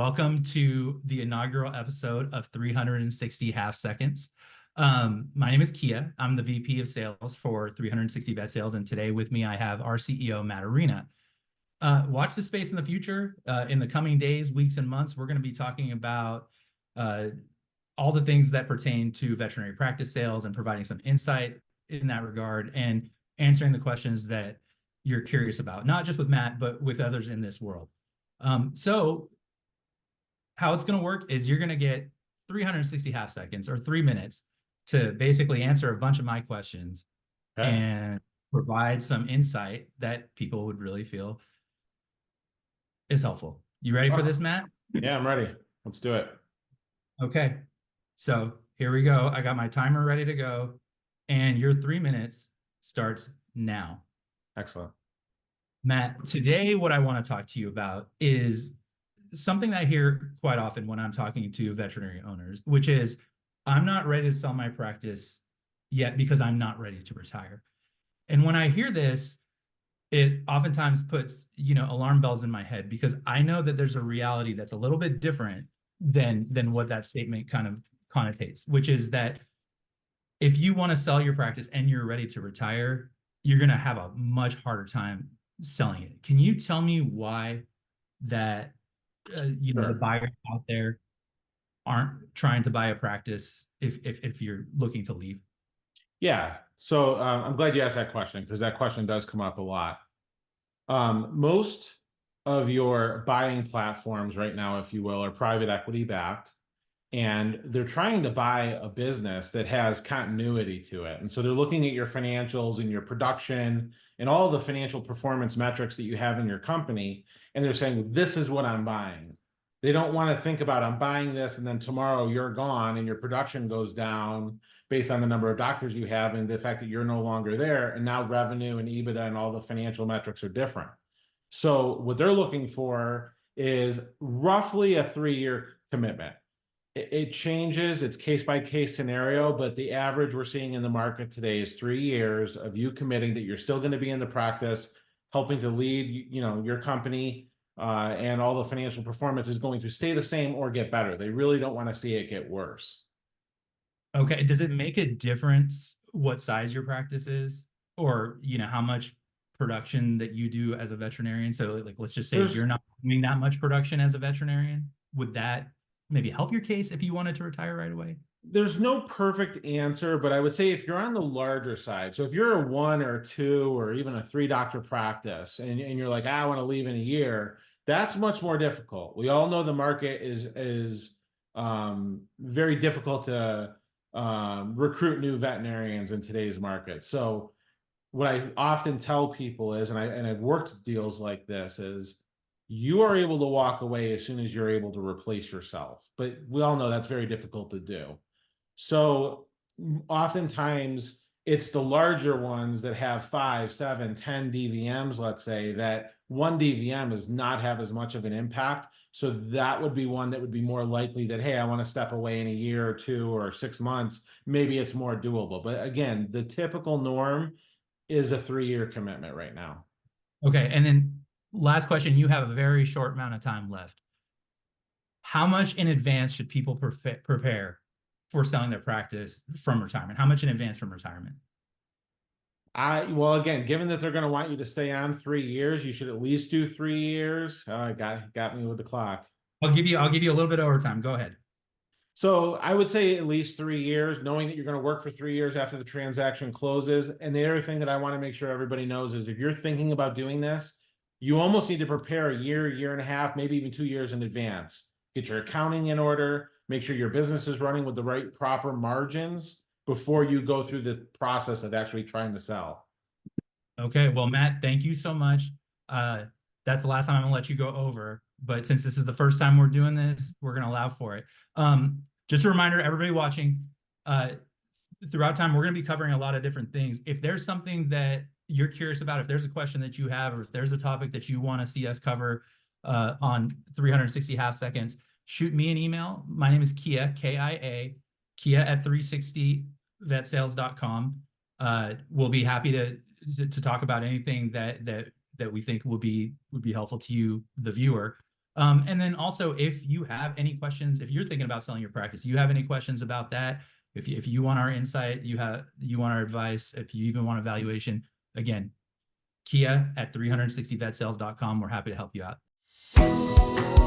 welcome to the inaugural episode of 360 Half Seconds. My name is Kia. I'm the VP of Sales for 360 Vet Sales, and today with me I have our CEO, Matt Arena. Watch this space in the future. In the coming days, weeks, and months, we're going to be talking about all the things that pertain to veterinary practice sales and providing some insight in that regard and answering the questions that you're curious about, not just with Matt, but with others in this world. So how it's going to work is you're going to get 360 half seconds or 3 minutes to basically answer a bunch of my questions and provide some insight that people would really feel is helpful. You ready for this, Matt? Yeah, I'm ready. Let's do it. Okay. So here we go. I got my timer ready to go, and your 3 minutes starts now. Excellent. Matt, today what I want to talk to you about is something that I hear quite often when I'm talking to veterinary owners, which is I'm not ready to sell my practice yet because I'm not ready to retire. And when I hear this, it oftentimes puts, alarm bells in my head because I know that there's a reality that's a little bit different than what that statement kind of connotates, which is that if you want to sell your practice and you're ready to retire, you're going to have a much harder time selling it. Can you tell me why that the buyers out there aren't trying to buy a practice if you're looking to leave? Yeah. So I'm glad you asked that question because that question does come up a lot. Most of your buying platforms right now, if you will, are private equity backed, and they're trying to buy a business that has continuity to it. And so they're looking at your financials and your production and all the financial performance metrics that you have in your company. And they're saying, this is what I'm buying. They don't want to think about, I'm buying this and then tomorrow you're gone and your production goes down based on the number of doctors you have and the fact that you're no longer there. And now revenue and EBITDA and all the financial metrics are different. So what they're looking for is roughly a 3-year commitment. It changes, it's case by case scenario, but the average we're seeing in the market today is 3 years of you committing that you're still going to be in the practice, helping to lead, your company, and all the financial performance is going to stay the same or get better. They really don't want to see it get worse. Okay. Does it make a difference what size your practice is, or how much production that you do as a veterinarian? So, like, let's just say you're not doing that much production as a veterinarian. Would that maybe help your case if you wanted to retire right away? There's no perfect answer, but I would say if you're on the larger side, so if you're a 1 or 2 or even a 3 doctor practice and you're like, I want to leave in a year, that's much more difficult. We all know the market is very difficult to recruit new veterinarians in today's market. So what I often tell people is, and I've worked deals like this, is you are able to walk away as soon as you're able to replace yourself. But we all know that's very difficult to do. So oftentimes it's the larger ones that have 5, 7, 10 DVMs, let's say, that one DVM does not have as much of an impact. So that would be one that would be more likely that, hey, I want to step away in a year or 2 or 6 months. Maybe it's more doable. But again, the typical norm is a 3-year commitment right now. Okay. And then last question, you have a very short amount of time left. How much in advance should people prepare for selling their practice from retirement? How much in advance from retirement? Well, again, given that they're going to want you to stay on 3 years, you should at least do 3 years. Got me with the clock. I'll give you a little bit of overtime. Go ahead. So I would say at least 3 years, knowing that you're going to work for 3 years after the transaction closes. And the other thing that I want to make sure everybody knows is if you're thinking about doing this, you almost need to prepare a year, year and a half, maybe even 2 years in advance. Get your accounting in order, make sure your business is running with the right proper margins before you go through the process of actually trying to sell. Okay. Well, Matt, thank you so much. That's the last time I'm gonna let you go over, but since this is the first time we're doing this, we're gonna allow for it. Just a reminder, everybody watching, throughout time, we're gonna be covering a lot of different things. If there's something that you're curious about, if there's a question that you have, or if there's a topic that you want to see us cover on 360 half seconds, shoot me an email. My name is Kia, Kia, Kia at 360vetsales.com. We'll be happy to talk about anything that we think will be helpful to you, the viewer. And then also, if you have any questions, if you're thinking about selling your practice, you have any questions about that, if you want our insight, you want our advice, if you even want a valuation, again, Kia at 360vetsales.com. We're happy to help you out.